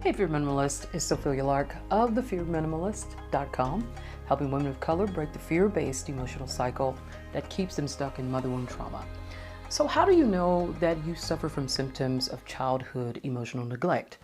Hey Fear Minimalist, it's Sophia Lark of thefearminimalist.com, helping women of color break the fear-based emotional cycle that keeps them stuck in mother wound trauma. So how do you know that you suffer from symptoms of childhood emotional neglect?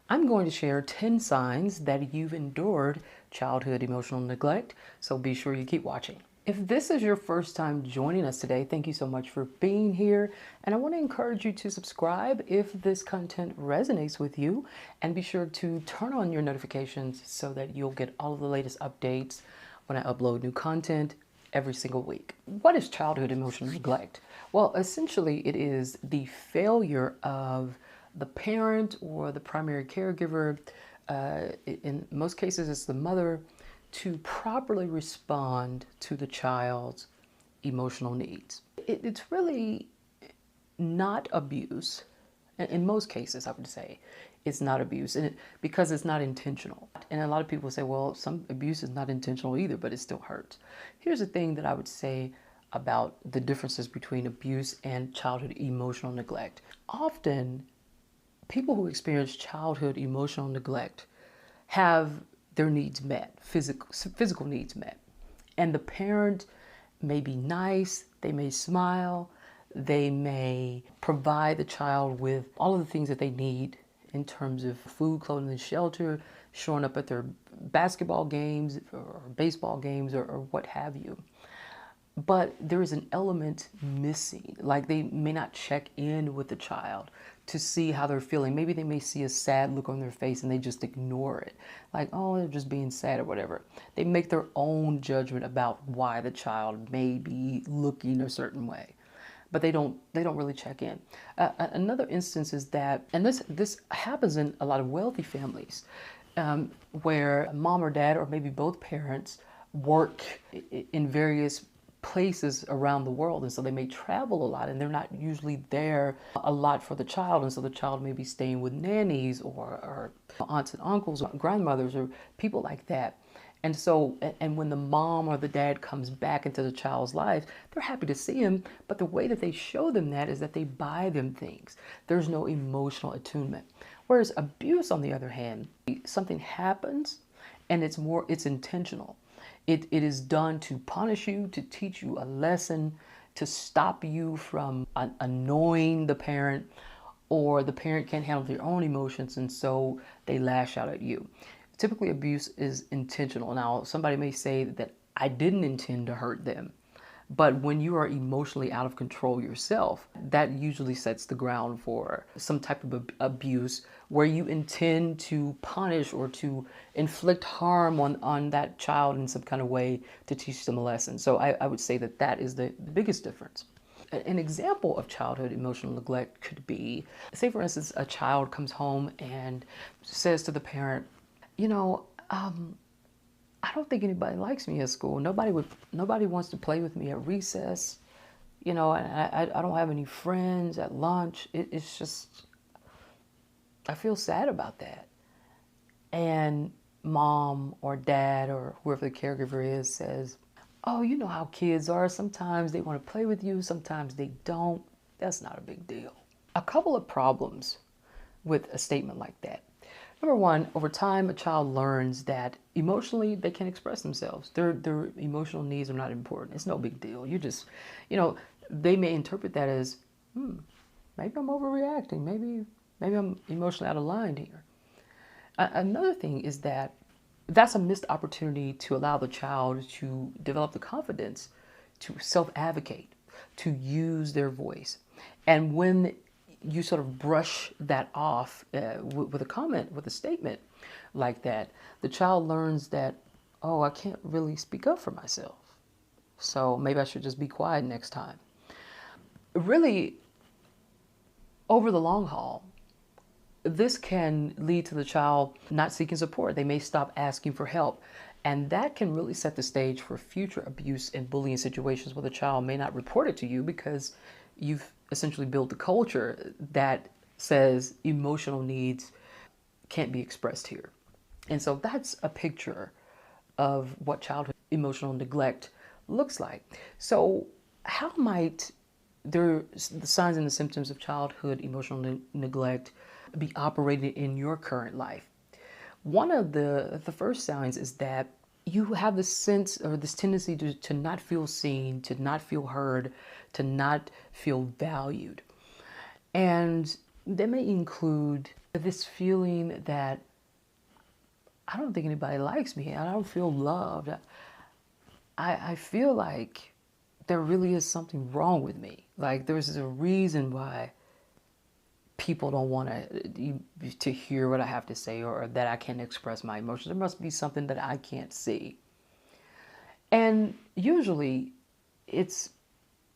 I'm going to share 10 signs that you've endured childhood emotional neglect, so be sure you keep watching. If this is your first time joining us today, thank you so much for being here. And I want to encourage you to subscribe if this content resonates with you, and be sure to turn on your notifications so that you'll get all of the latest updates when I upload new content every single week. What is childhood emotional neglect? Well, essentially it is the failure of the parent or the primary caregiver, in most cases it's the mother, to properly respond to the child's emotional needs. It's really not abuse. In most cases, I would say it's not abuse, because it's not intentional. And a lot of people say, well, some abuse is not intentional either, but it still hurts. Here's the thing that I would say about the differences between abuse and childhood emotional neglect. Often, people who experience childhood emotional neglect have their needs met, physical needs met. And the parent may be nice, they may smile, they may provide the child with all of the things that they need in terms of food, clothing, and shelter, showing up at their basketball games or baseball games or what have you. But there is an element missing, like they may not check in with the child to see how they're feeling. Maybe they may see a sad look on their face and they just ignore it. Like, oh, they're just being sad or whatever. They make their own judgment about why the child may be looking a certain way, but they don't really check in. Another instance is that, and this happens in a lot of wealthy families, where mom or dad or maybe both parents work in various places around the world, and so they may travel a lot and they're not usually there a lot for the child, and so the child may be staying with nannies or aunts and uncles or grandmothers or people like that. And so, and when the mom or the dad comes back into the child's life, they're happy to see him, but the way that they show them that is that they buy them things. There's no emotional attunement. Whereas abuse, on the other hand, something happens and it's intentional. It is done to punish you, to teach you a lesson, to stop you from annoying the parent, or the parent can't handle their own emotions and so they lash out at you. Typically, abuse is intentional. Now, somebody may say that I didn't intend to hurt them, but when you are emotionally out of control yourself, that usually sets the ground for some type of abuse where you intend to punish or to inflict harm on that child in some kind of way to teach them a lesson. So I would say that that is the biggest difference. An example of childhood emotional neglect could be, say for instance, a child comes home and says to the parent, you know, I don't think anybody likes me at school. Nobody wants to play with me at recess. You know, I don't have any friends at lunch. It's just, I feel sad about that. And mom or dad or whoever the caregiver is says, oh, you know how kids are. Sometimes they want to play with you. Sometimes they don't. That's not a big deal. A couple of problems with a statement like that. Number one, over time, a child learns that emotionally they can express themselves. Their emotional needs are not important. It's no big deal. You just, you know, they may interpret that as, maybe I'm overreacting. Maybe I'm emotionally out of line here. Another thing is that that's a missed opportunity to allow the child to develop the confidence to self-advocate, to use their voice. And when you sort of brush that off with a comment, with a statement like that, the child learns that, oh, I can't really speak up for myself, so maybe I should just be quiet next time. Really, over the long haul, this can lead to the child not seeking support. They may stop asking for help. And that can really set the stage for future abuse and bullying situations where the child may not report it to you because you've essentially built the culture that says emotional needs can't be expressed here. And so that's a picture of what childhood emotional neglect looks like. So how might there's the signs and the symptoms of childhood emotional neglect be operating in your current life. One of the first signs is that you have this sense or this tendency to not feel seen, to not feel heard, to not feel valued. And that may include this feeling that I don't think anybody likes me. I don't feel loved. I feel like there really is something wrong with me. Like there's a reason why people don't want to hear what I have to say, or that I can't express my emotions. There must be something that I can't see. And usually it's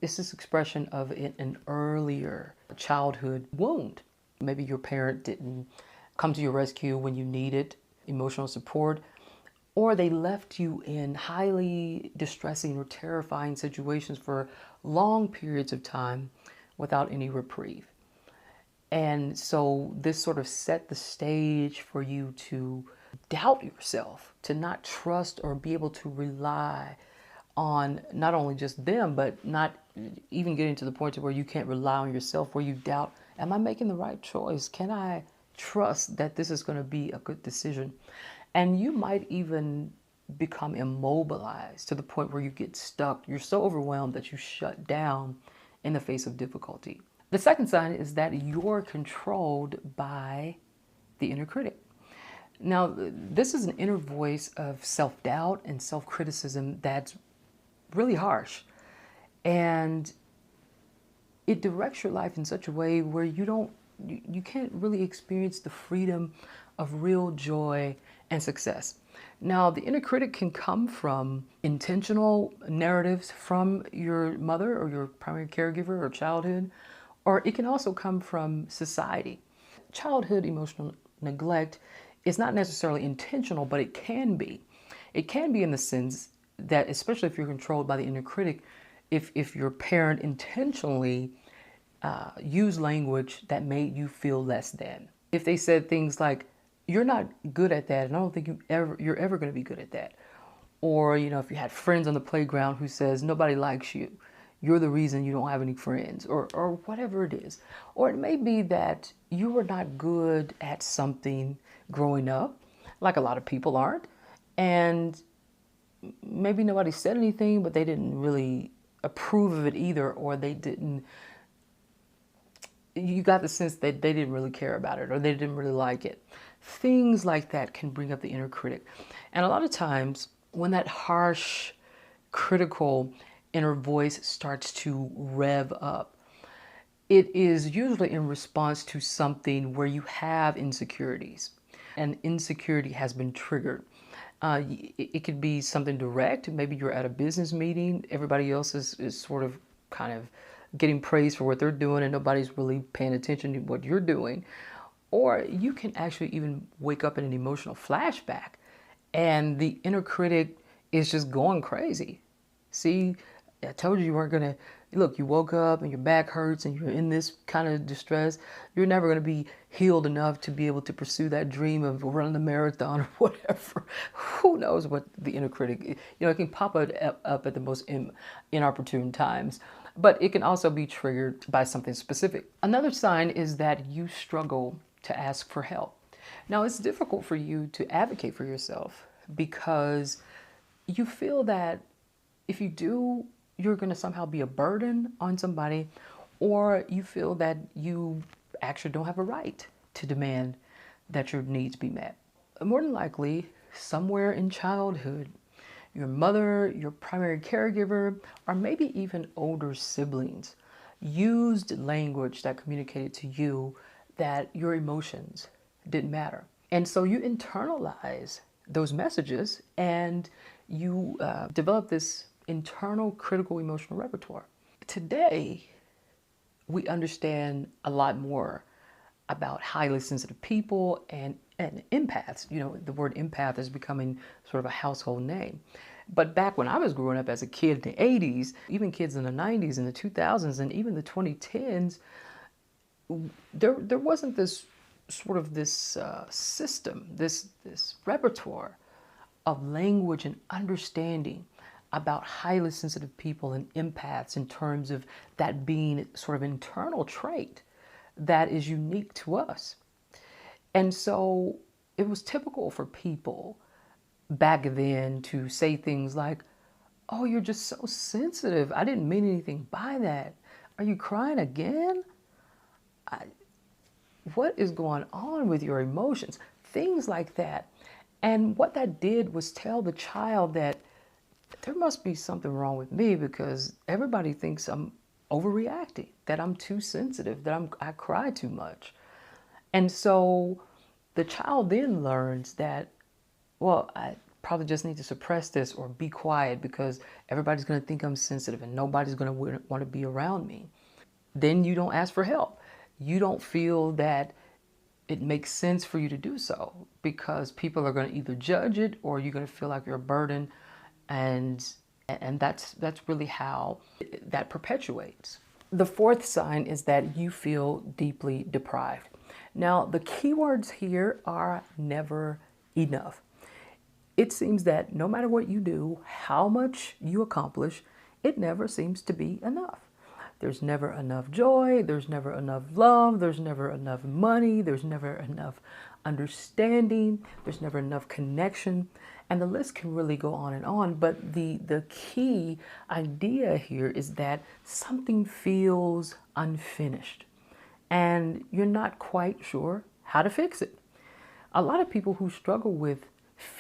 this expression of an earlier childhood wound. Maybe your parent didn't come to your rescue when you needed emotional support, or they left you in highly distressing or terrifying situations for long periods of time without any reprieve. And so this sort of set the stage for you to doubt yourself, to not trust or be able to rely on not only just them, but not even getting to the point to where you can't rely on yourself, where you doubt, am I making the right choice? Can I trust that this is going to be a good decision? And you might even become immobilized to the point where you get stuck. You're so overwhelmed that you shut down in the face of difficulty. The second sign is that you're controlled by the inner critic. Now, this is an inner voice of self-doubt and self-criticism that's really harsh. And it directs your life in such a way where you can't really experience the freedom of real joy and success. Now, the inner critic can come from intentional narratives from your mother or your primary caregiver or childhood, or it can also come from society. Childhood emotional neglect is not necessarily intentional, but it can be. It can be in the sense that, especially if you're controlled by the inner critic, if your parent intentionally used language that made you feel less than. If they said things like, you're not good at that, and I don't think you're ever going to be good at that. Or, if you had friends on the playground who says, nobody likes you, you're the reason you don't have any friends, or whatever it is. Or it may be that you were not good at something growing up, like a lot of people aren't, and maybe nobody said anything, but they didn't really approve of it either, or you got the sense that they didn't really care about it, or they didn't really like it. Things like that can bring up the inner critic. And a lot of times when that harsh, critical inner voice starts to rev up, it is usually in response to something where you have insecurities. And insecurity has been triggered. It could be something direct. Maybe you're at a business meeting. Everybody else is sort of kind of getting praised for what they're doing, and nobody's really paying attention to what you're doing. Or you can actually even wake up in an emotional flashback, and the inner critic is just going crazy. See, I told you weren't going to, look, you woke up and your back hurts and you're in this kind of distress. You're never going to be healed enough to be able to pursue that dream of running a marathon or whatever. Who knows what the inner critic, it can pop up at the most inopportune times. But it can also be triggered by something specific. Another sign is that you struggle to ask for help. Now, it's difficult for you to advocate for yourself because you feel that if you do, you're going to somehow be a burden on somebody, or you feel that you actually don't have a right to demand that your needs be met. More than likely, somewhere in childhood, your mother, your primary caregiver, or maybe even older siblings used language that communicated to you that your emotions didn't matter. And so you internalize those messages and you develop this internal critical emotional repertoire. Today, we understand a lot more about highly sensitive people and empaths. The word empath is becoming sort of a household name. But back when I was growing up as a kid in the 80s, even kids in the 90s and the 2000s and even the 2010s, there wasn't this sort of this system, this repertoire of language and understanding about highly sensitive people and empaths in terms of that being sort of an internal trait that is unique to us. And so it was typical for people back then to say things like, "Oh, you're just so sensitive. I didn't mean anything by that. Are you crying again? What is going on with your emotions?" Things like that. And what that did was tell the child that there must be something wrong with me because everybody thinks I'm overreacting, that I'm too sensitive, that I cry too much. And so the child then learns that, well, I probably just need to suppress this or be quiet because everybody's going to think I'm sensitive and nobody's going to want to be around me. Then you don't ask for help. You don't feel that it makes sense for you to do so because people are going to either judge it or you're going to feel like you're a burden, and that's really how that perpetuates. The fourth sign is that you feel deeply deprived. Now, the keywords here are never enough. It seems that no matter what you do, how much you accomplish, it never seems to be enough. There's never enough joy, there's never enough love, there's never enough money, there's never enough understanding, there's never enough connection, and the list can really go on and on. But the key idea here is that something feels unfinished and you're not quite sure how to fix it. A lot of people who struggle with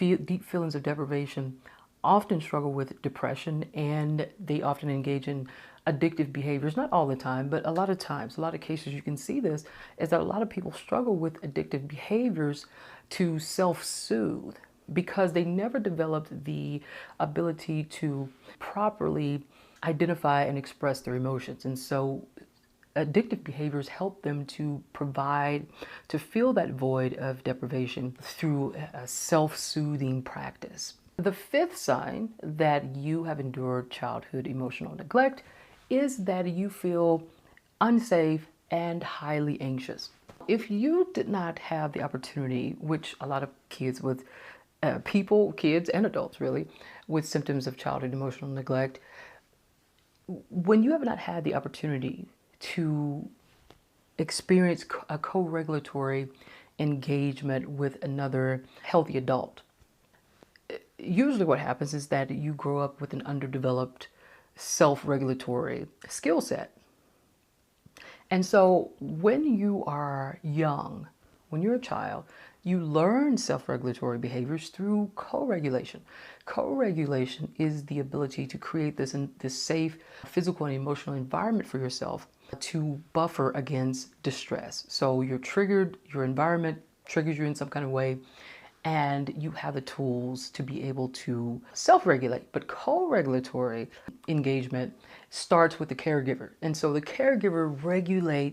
deep feelings of deprivation often struggle with depression, and they often engage in addictive behaviors. Not all the time, but a lot of times, a lot of cases you can see this, is that a lot of people struggle with addictive behaviors to self-soothe because they never developed the ability to properly identify and express their emotions. And so addictive behaviors help them to fill that void of deprivation through a self-soothing practice. The fifth sign that you have endured childhood emotional neglect is that you feel unsafe and highly anxious. If you did not have the opportunity, which a lot of kids with kids and adults really, with symptoms of childhood emotional neglect, when you have not had the opportunity to experience a co-regulatory engagement with another healthy adult, usually what happens is that you grow up with an underdeveloped self-regulatory skill set. And so when you are young, when you're a child, you learn self-regulatory behaviors through co-regulation. Co-regulation is the ability to create this safe physical and emotional environment for yourself to buffer against distress. So you're triggered, your environment triggers you in some kind of way, and you have the tools to be able to self-regulate. But co-regulatory engagement starts with the caregiver. And so the caregiver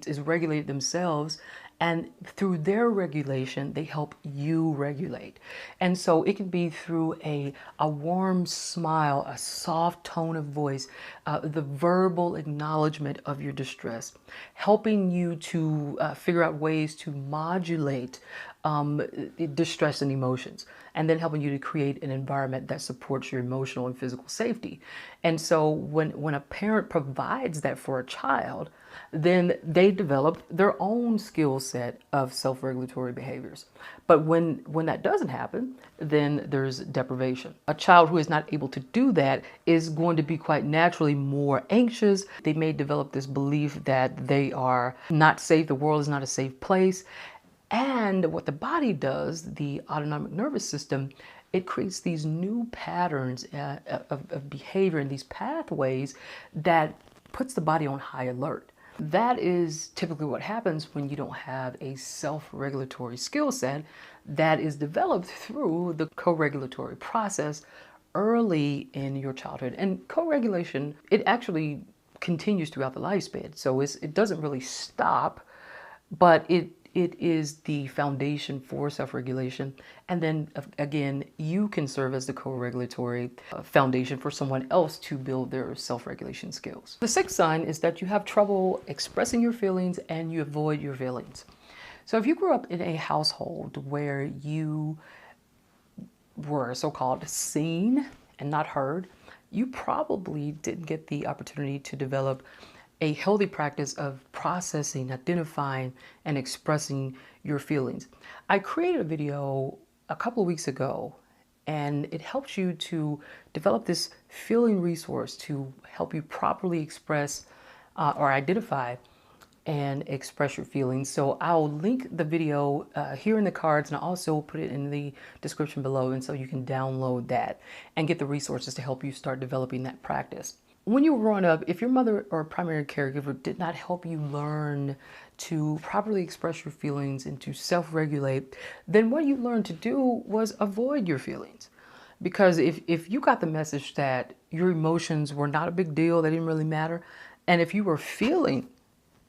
is regulated themselves, and through their regulation, they help you regulate. And so it can be through a warm smile, a soft tone of voice, the verbal acknowledgement of your distress, helping you to figure out ways to modulate distress and emotions, and then helping you to create an environment that supports your emotional and physical safety. And so when a parent provides that for a child, then they develop their own skill set of self-regulatory behaviors. But when that doesn't happen, then there's deprivation. A child who is not able to do that is going to be quite naturally more anxious. They may develop this belief that they are not safe, the world is not a safe place. And what the body does, the autonomic nervous system, it creates these new patterns of behavior and these pathways that puts the body on high alert. That is typically what happens when you don't have a self-regulatory skill set that is developed through the co-regulatory process early in your childhood. And co-regulation, it actually continues throughout the lifespan. So it doesn't really stop, but it is the foundation for self-regulation. And then again, you can serve as the co-regulatory foundation for someone else to build their self-regulation skills. The sixth sign is that you have trouble expressing your feelings and you avoid your feelings. So if you grew up in a household where you were so-called seen and not heard, you probably didn't get the opportunity to develop a healthy practice of processing, identifying, and expressing your feelings. I created a video a couple of weeks ago, and it helps you to develop this feeling resource to help you properly express or identify and express your feelings. So I'll link the video here in the cards, and I'll also put it in the description below, and so you can download that and get the resources to help you start developing that practice. When you were growing up, if your mother or primary caregiver did not help you learn to properly express your feelings and to self-regulate, then what you learned to do was avoid your feelings. Because if you got the message that your emotions were not a big deal, they didn't really matter, and if you were feeling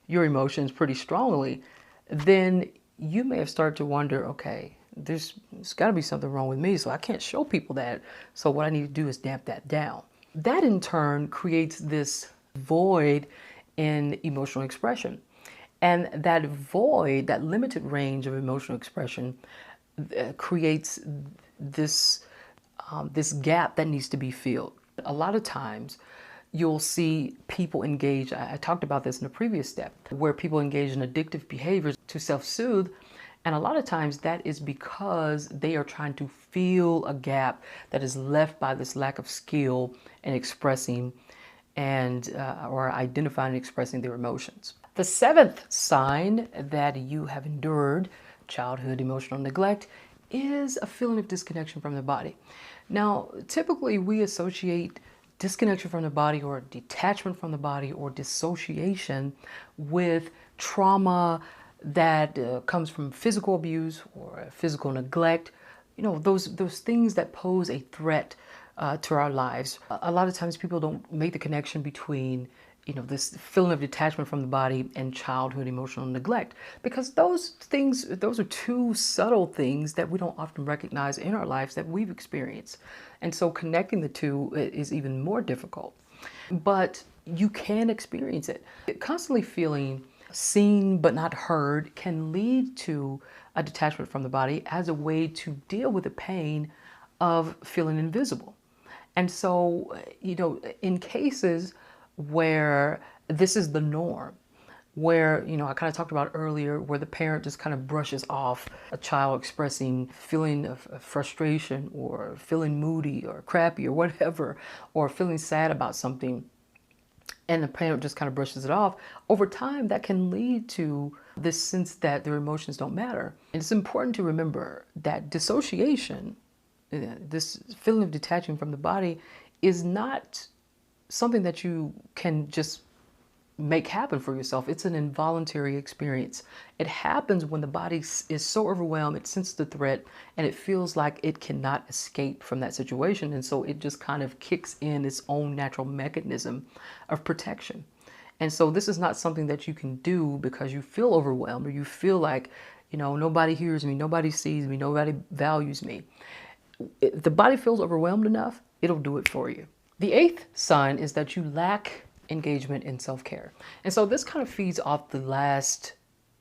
your emotions pretty strongly, then you may have started to wonder, okay, there's got to be something wrong with me, so I can't show people that. So what I need to do is damp that down. That in turn creates this void in emotional expression. And that void, that limited range of emotional expression, creates this, this gap that needs to be filled. A lot of times, you'll see people engage, I talked about this in a previous step, where people engage in addictive behaviors to self-soothe. And a lot of times that is because they are trying to fill a gap that is left by this lack of skill in expressing and or identifying and expressing their emotions. The seventh sign that you have endured childhood emotional neglect is a feeling of disconnection from the body. Now, typically we associate disconnection from the body or detachment from the body or dissociation with trauma that comes from physical abuse or physical neglect, you know, those things that pose a threat to our lives. A lot of times people don't make the connection between, you know, this feeling of detachment from the body and childhood emotional neglect, because those are two subtle things that we don't often recognize in our lives that we've experienced. And so connecting the two is even more difficult. But you can experience it. Constantly feeling seen but not heard can lead to a detachment from the body as a way to deal with the pain of feeling invisible. And so, you know, in cases where this is the norm, where, you know, I kind of talked about earlier, where the parent just kind of brushes off a child expressing feeling of frustration or feeling moody or crappy or whatever, or feeling sad about something, and the parent just kind of brushes it off, over time that can lead to this sense that their emotions don't matter. And it's important to remember that dissociation, this feeling of detaching from the body, is not something that you can just make happen for yourself. It's an involuntary experience. It happens when the body is so overwhelmed, it senses the threat, and it feels like it cannot escape from that situation. And so it just kind of kicks in its own natural mechanism of protection. And so this is not something that you can do because you feel overwhelmed or you feel like, you know, nobody hears me, nobody sees me, nobody values me. If the body feels overwhelmed enough, it'll do it for you. The eighth sign is that you lack engagement in self-care. And so this kind of feeds off the last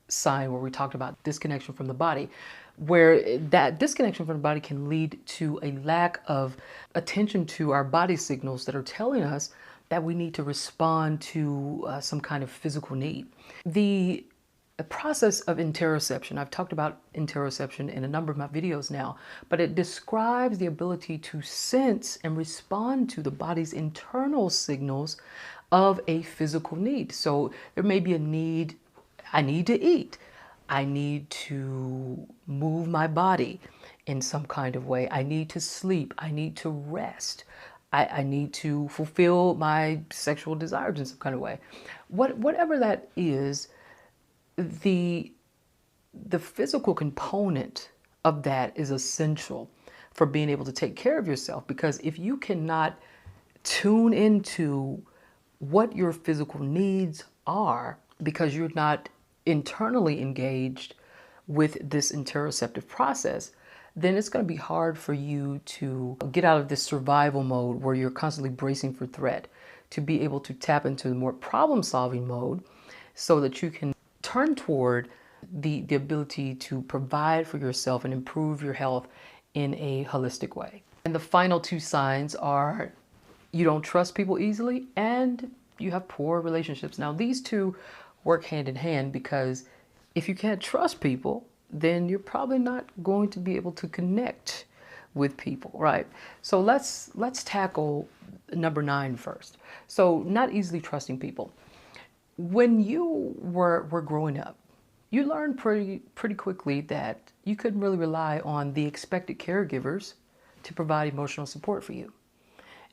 sign where we talked about disconnection from the body, where that disconnection from the body can lead to a lack of attention to our body signals that are telling us that we need to respond to some kind of physical need. The process of interoception, I've talked about interoception in a number of my videos now, but it describes the ability to sense and respond to the body's internal signals of a physical need. So there may be a need, I need to eat, I need to move my body in some kind of way, I need to sleep, I need to rest, I need to fulfill my sexual desires in some kind of way. Whatever that is, the physical component of that is essential for being able to take care of yourself, because if you cannot tune into what your physical needs are because you're not internally engaged with this interoceptive process, then it's going to be hard for you to get out of this survival mode where you're constantly bracing for threat, to be able to tap into the more problem-solving mode so that you can turn toward the ability to provide for yourself and improve your health in a holistic way. And the final two signs are you don't trust people easily, and you have poor relationships. Now, these two work hand in hand, because if you can't trust people, then you're probably not going to be able to connect with people, right? So let's tackle number 9 first. So not easily trusting people. When you were growing up, you learned pretty quickly that you couldn't really rely on the expected caregivers to provide emotional support for you.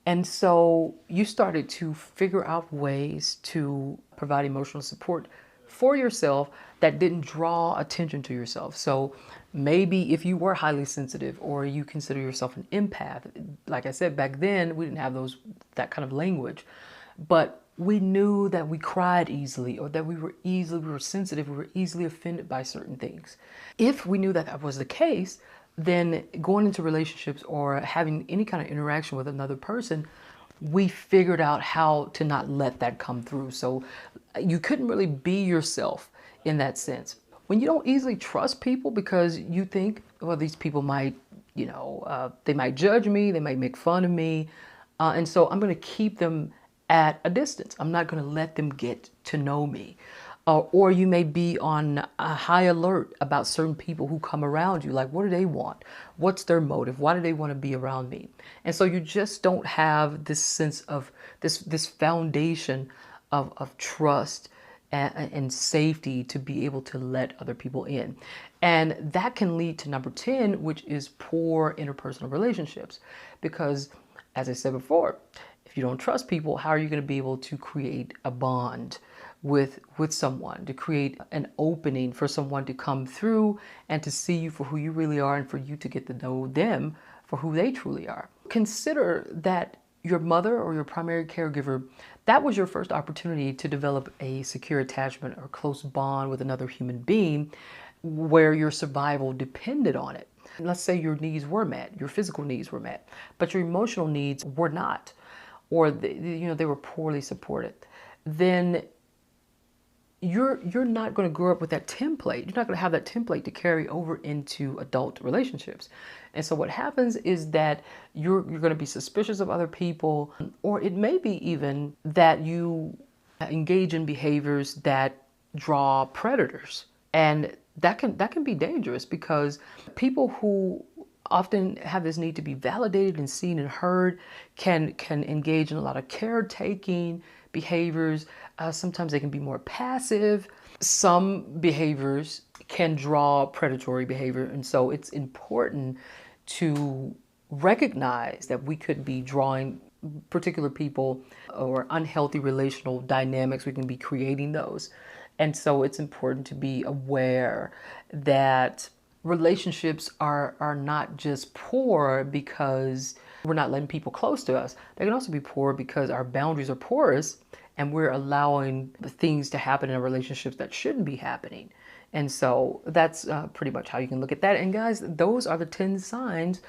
And so you started to figure out ways to provide emotional support for yourself that didn't draw attention to yourself. So maybe if you were highly sensitive, or you consider yourself an empath, like I said, back then we didn't have that kind of language, but we knew that we cried easily, or that we were sensitive, we were easily offended by certain things. If we knew that that was the case, then going into relationships or having any kind of interaction with another person, we figured out how to not let that come through. So you couldn't really be yourself in that sense. When you don't easily trust people because you think, well, these people might, they might judge me, they might make fun of me. And so I'm going to keep them at a distance. I'm not going to let them get to know me. Or you may be on a high alert about certain people who come around you. Like, what do they want? What's their motive? Why do they want to be around me? And so you just don't have this sense of this foundation of trust and safety to be able to let other people in. And that can lead to number 10, which is poor interpersonal relationships. Because, as I said before, if you don't trust people, how are you going to be able to create a bond with someone, to create an opening for someone to come through and to see you for who you really are, and for you to get to know them for who they truly are? Consider that your mother or your primary caregiver, that was your first opportunity to develop a secure attachment or close bond with another human being where your survival depended on it. Let's say your needs were met, your physical needs were met, but your emotional needs were not, or they were poorly supported. Then you're not going to grow up with that template. You're not going to have that template to carry over into adult relationships. And so what happens is that you're going to be suspicious of other people, or it may be even that you engage in behaviors that draw predators. And that can be dangerous, because people who often have this need to be validated and seen and heard can engage in a lot of caretaking behaviors. Sometimes they can be more passive. Some behaviors can draw predatory behavior. And so it's important to recognize that we could be drawing particular people, or unhealthy relational dynamics. We can be creating those. And so it's important to be aware that relationships are not just poor because we're not letting people close to us. They can also be poor because our boundaries are porous and we're allowing things to happen in our relationships that shouldn't be happening. And so that's pretty much how you can look at that. And guys, those are the 10 signs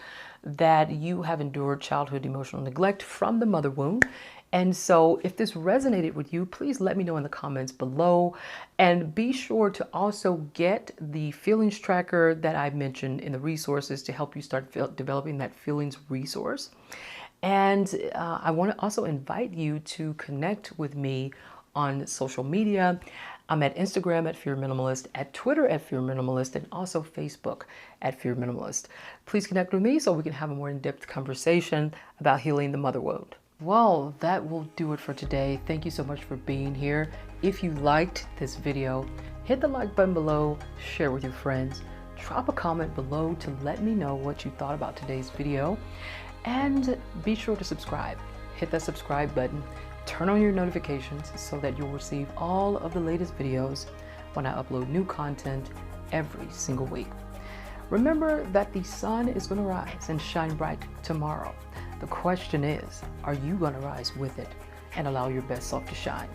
that you have endured childhood emotional neglect from the mother wound. And so if this resonated with you, please let me know in the comments below. And be sure to also get the feelings tracker that I mentioned in the resources to help you start developing that feelings resource. And I want to also invite you to connect with me on social media. I'm at Instagram at Fear Minimalist, at Twitter at Fear Minimalist, and also Facebook at Fear Minimalist. Please connect with me so we can have a more in-depth conversation about healing the mother wound. Well, that will do it for today. Thank you so much for being here. If you liked this video, hit the like button below, share with your friends, drop a comment below to let me know what you thought about today's video, and be sure to subscribe. Hit that subscribe button, turn on your notifications so that you'll receive all of the latest videos when I upload new content every single week. Remember that the sun is going to rise and shine bright tomorrow. The question is, are you going to rise with it and allow your best self to shine?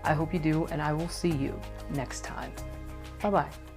I hope you do, and I will see you next time. Bye-bye.